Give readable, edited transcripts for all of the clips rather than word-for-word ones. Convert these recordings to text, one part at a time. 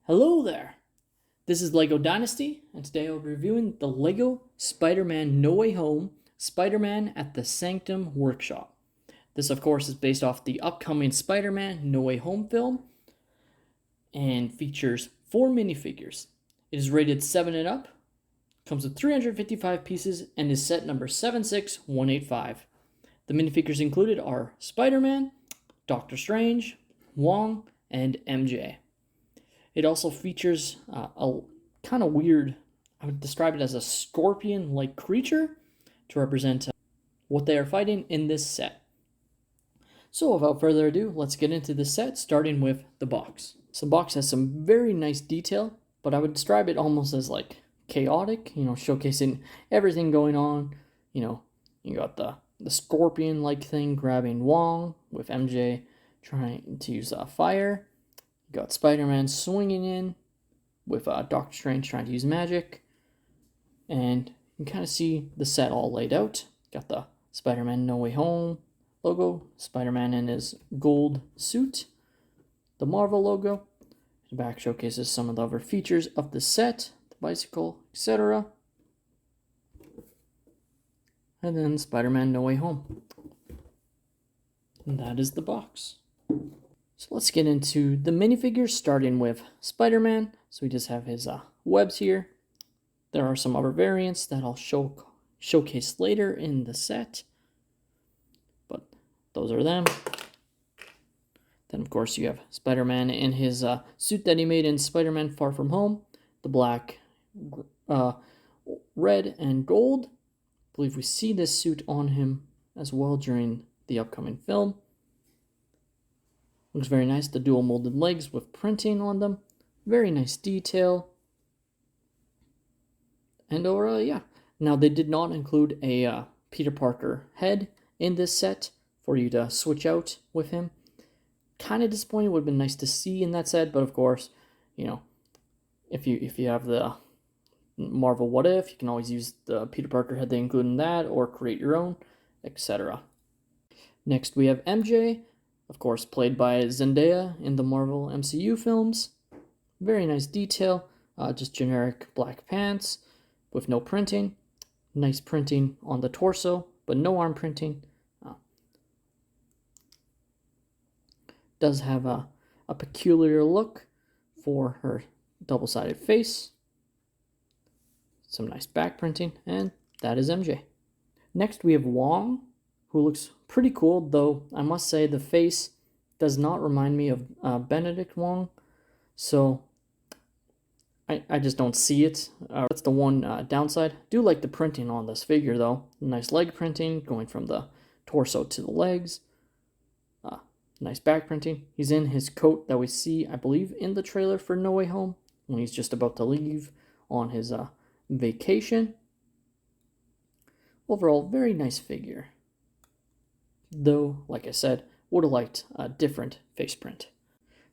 Hello there! This is LEGO Dynasty, and today I'll be reviewing the LEGO Spider-Man No Way Home Spider-Man at the Sanctum Workshop. This, of course, is based off the upcoming Spider-Man No Way Home film and features 4 minifigures. It is rated 7 and up, comes with 355 pieces, and is set number 76185. The minifigures included are Spider-Man, Doctor Strange, Wong, and MJ. It also features a kind of weird, I would describe it as a scorpion-like creature to represent what they are fighting in this set. So without further ado, let's get into the set, starting with the box. So the box has some very nice detail, but I would describe it almost as like chaotic, showcasing everything going on. You got the scorpion-like thing grabbing Wong, with MJ trying to use fire. You got Spider-Man swinging in with Doctor Strange trying to use magic. And you can kind of see the set all laid out. Got the Spider-Man No Way Home logo, Spider-Man in his gold suit, the Marvel logo. The back showcases some of the other features of the set, the bicycle, etc. And then Spider-Man No Way Home. And that is the box. So let's get into the minifigures, starting with Spider-Man. So we just have his webs here. There are some other variants that I'll showcase later in the set. But those are them. Then, of course, you have Spider-Man in his suit that he made in Spider-Man Far From Home. The black, red, and gold. I believe we see this suit on him as well during the upcoming film. Looks very nice, the dual molded legs with printing on them. Very nice detail. And overall, yeah. Now, they did not include a Peter Parker head in this set for you to switch out with him. Kind of disappointing. Would have been nice to see in that set, but of course, if you have the Marvel What If, you can always use the Peter Parker head they include in that, or create your own, etc. Next, we have MJ. Of course, played by Zendaya in the Marvel MCU films. Very nice detail. Just generic black pants with no printing. Nice printing on the torso, but no arm printing. Does have a peculiar look for her double-sided face. Some nice back printing, and that is MJ. Next, we have Wong, who looks pretty cool, though I must say the face does not remind me of Benedict Wong, so I just don't see it. That's the one downside. Do like the printing on this figure, though. Nice leg printing going from the torso to the legs. Nice back printing. He's in his coat that we see, I believe, in the trailer for No Way Home, when he's just about to leave on his vacation. Overall, very nice figure. Though, like I said, would have liked a different face print.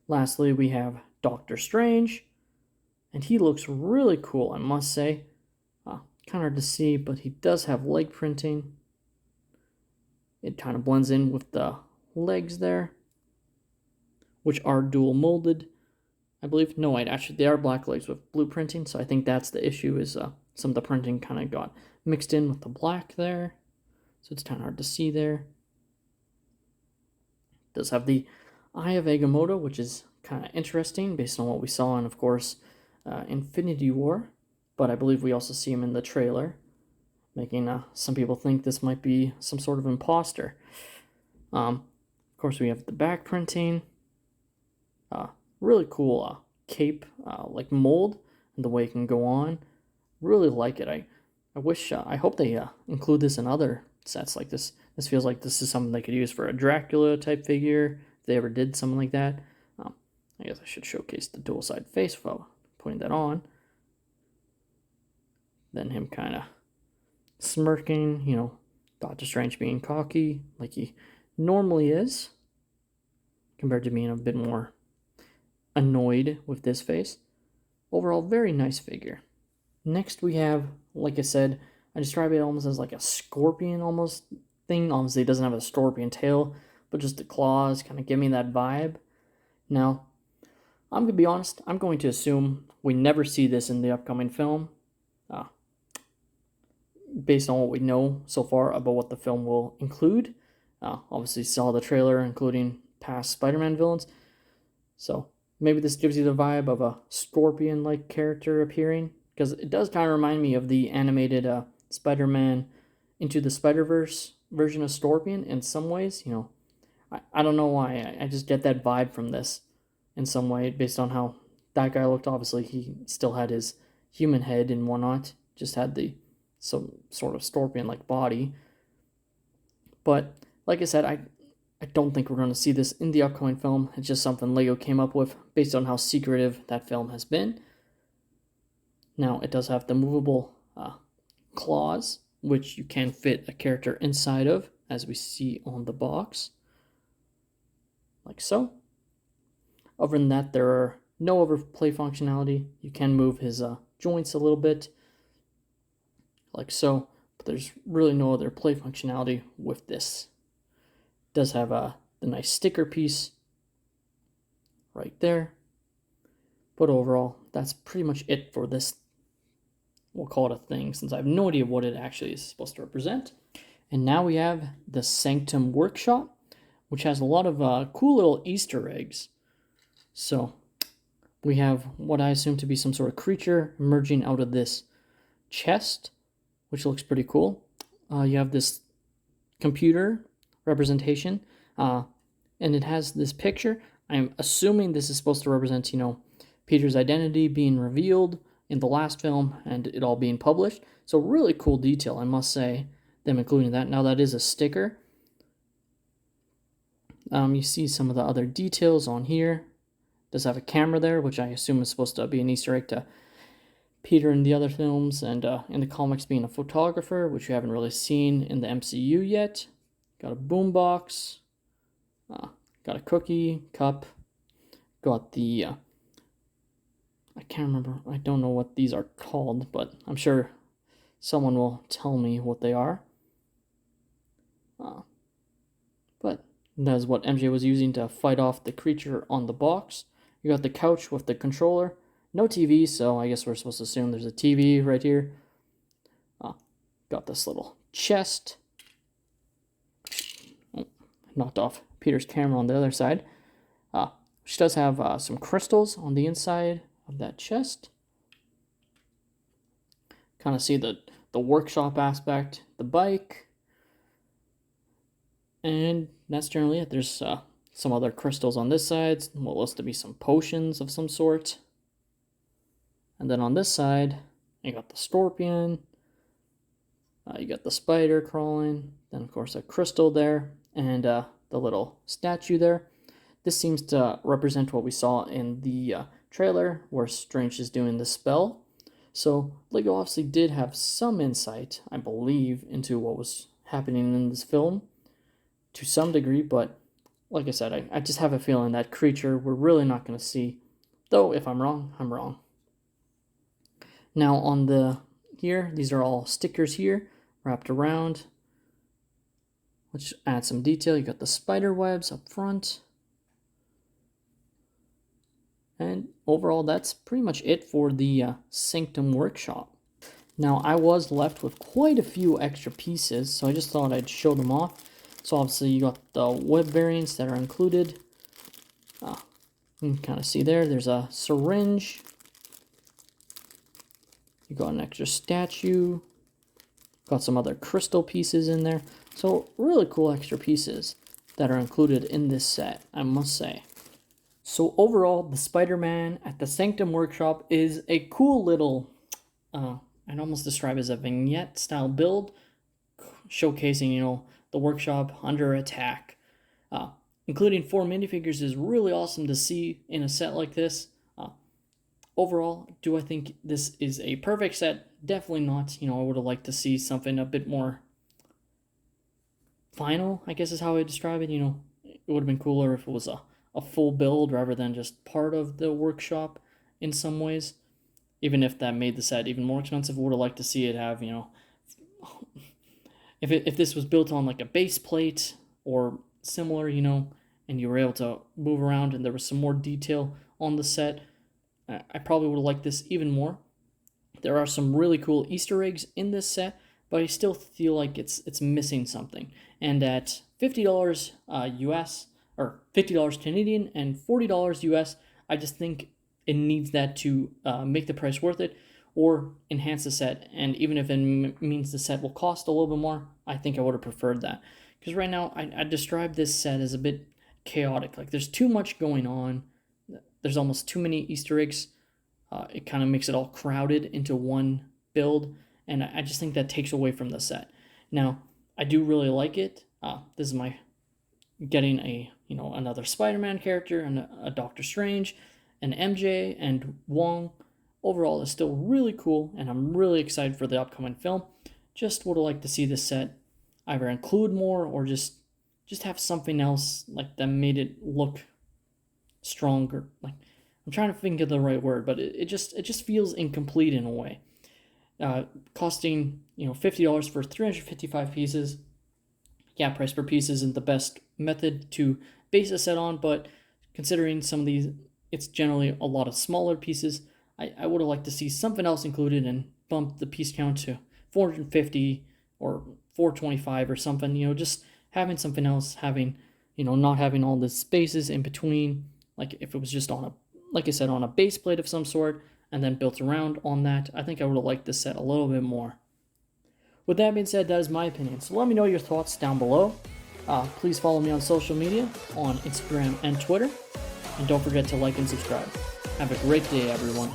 Lastly, we have Doctor Strange, and he looks really cool, I must say. Kind of hard to see, but he does have leg printing. It kind of blends in with the legs there, which are dual molded, I believe. No, wait, actually, they are black legs with blue printing, so I think that's the issue, is some of the printing kind of got mixed in with the black there, so it's kind of hard to see there. Does have the Eye of Agamotto, which is kind of interesting based on what we saw in, of course, Infinity War. But I believe we also see him in the trailer, making some people think this might be some sort of imposter. Of course, we have the back printing. Really cool cape, like mold, and the way it can go on. Really like it. I hope they include this in other sets like this. This feels like this is something they could use for a Dracula type figure, if they ever did something like that. I guess I should showcase the dual side face without putting that on. Then him kind of smirking, Doctor Strange being cocky, like he normally is, compared to being a bit more annoyed with this face. Overall, very nice figure. Next, we have, like I said, I describe it almost as like a scorpion almost thing. Obviously, it doesn't have a scorpion tail, but just the claws kind of give me that vibe. Now, I'm gonna be honest, I'm going to assume we never see this in the upcoming film, uh, based on what we know so far about what the film will include. Obviously saw the trailer including past Spider-Man villains, so maybe this gives you the vibe of a scorpion-like character appearing, because it does kind of remind me of the animated Spider-Man Into the Spider-Verse version of Scorpion in some ways. I don't know why, I just get that vibe from this in some way based on how that guy looked. Obviously he still had his human head and whatnot, just had the some sort of scorpion-like body. But like I said, I don't think we're going to see this in the upcoming film. It's just something Lego came up with based on how secretive that film has been. Now, it does have the movable claws, which you can fit a character inside of, as we see on the box. Like so. Other than that, there are no overplay functionality. You can move his joints a little bit, like so, but there's really no other play functionality with this. It does have the nice sticker piece right there, but overall, that's pretty much it for this. We'll call it a thing, since I have no idea what it actually is supposed to represent. And now we have the Sanctum Workshop, which has a lot of cool little Easter eggs. So we have what I assume to be some sort of creature emerging out of this chest, which looks pretty cool. You have this computer representation, and it has this picture. I'm assuming this is supposed to represent, Peter's identity being revealed in the last film and it all being published. So really cool detail, I must say, them including that. Now that is a sticker. You see some of the other details on here. It does have a camera there, which I assume is supposed to be an Easter egg to Peter in the other films, and in the comics being a photographer, which we haven't really seen in the MCU yet. Got a boombox, got a cookie cup, got the I can't remember, I don't know what these are called, but I'm sure someone will tell me what they are. But that's what MJ was using to fight off the creature on the box. You got the couch with the controller. No TV, so I guess we're supposed to assume there's a TV right here. Got this little chest. Oh, knocked off Peter's camera on the other side. Which does have some crystals on the inside of that chest. Kind of see the workshop aspect, the bike. And that's generally it. There's some other crystals on this side. What looks to be some potions of some sort. And then on this side, you got the scorpion. You got the spider crawling. Then, of course, a crystal there. And the little statue there. This seems to represent what we saw in the trailer, where Strange is doing the spell. So, Lego obviously did have some insight, I believe, into what was happening in this film. To some degree, but like I said, I just have a feeling that creature we're really not going to see. Though, if I'm wrong, I'm wrong. Now on here, these are all stickers here, wrapped around, which adds some detail. You got the spider webs up front. And overall, that's pretty much it for the Sanctum Workshop. Now, I was left with quite a few extra pieces, so I just thought I'd show them off. So obviously you got the web variants that are included. You can kind of see there's a syringe. You got an extra statue. Got some other crystal pieces in there. So really cool extra pieces that are included in this set, I must say. So overall, the Spider-Man at the Sanctum Workshop is a cool little, I'd almost describe as a vignette style build, showcasing, the workshop under attack. Including 4 minifigures is really awesome to see in a set like this. Overall, do I think this is a perfect set? Definitely not. I would have liked to see something a bit more final, I guess is how I describe it. It would have been cooler if it was a full build rather than just part of the workshop in some ways. Even if that made the set even more expensive, I would have liked to see it have, if this was built on like a base plate or similar, and you were able to move around and there was some more detail on the set, I probably would like this even more. There are some really cool Easter eggs in this set, but I still feel like it's missing something. And at $50 US, or $50 Canadian and $40 US, I just think it needs that to make the price worth it or enhance the set. And even if it means the set will cost a little bit more, I think I would have preferred that. Because right now, I describe this set as a bit chaotic. Like, there's too much going on. There's almost too many Easter eggs. It kind of makes it all crowded into one build, and I just think that takes away from the set. Now, I do really like it. This is my getting another Spider-Man character and a Doctor Strange, an MJ and Wong. Overall, is still really cool, and I'm really excited for the upcoming film. Just would have liked to see this set either include more or just have something else like that made it look stronger. Like, I'm trying to think of the right word, but it just feels incomplete in a way. Costing $50 for 355 pieces. Yeah, price per piece isn't the best method to base a set on, but considering some of these, it's generally a lot of smaller pieces. I would have liked to see something else included and bump the piece count to 450 or 425 or something. Just having something else, not having all the spaces in between. Like, if it was just on a base plate of some sort and then built around on that, I think I would have liked this set a little bit more. With that being said, that is my opinion. So let me know your thoughts down below. Please follow me on social media, on Instagram and Twitter. And don't forget to like and subscribe. Have a great day, everyone.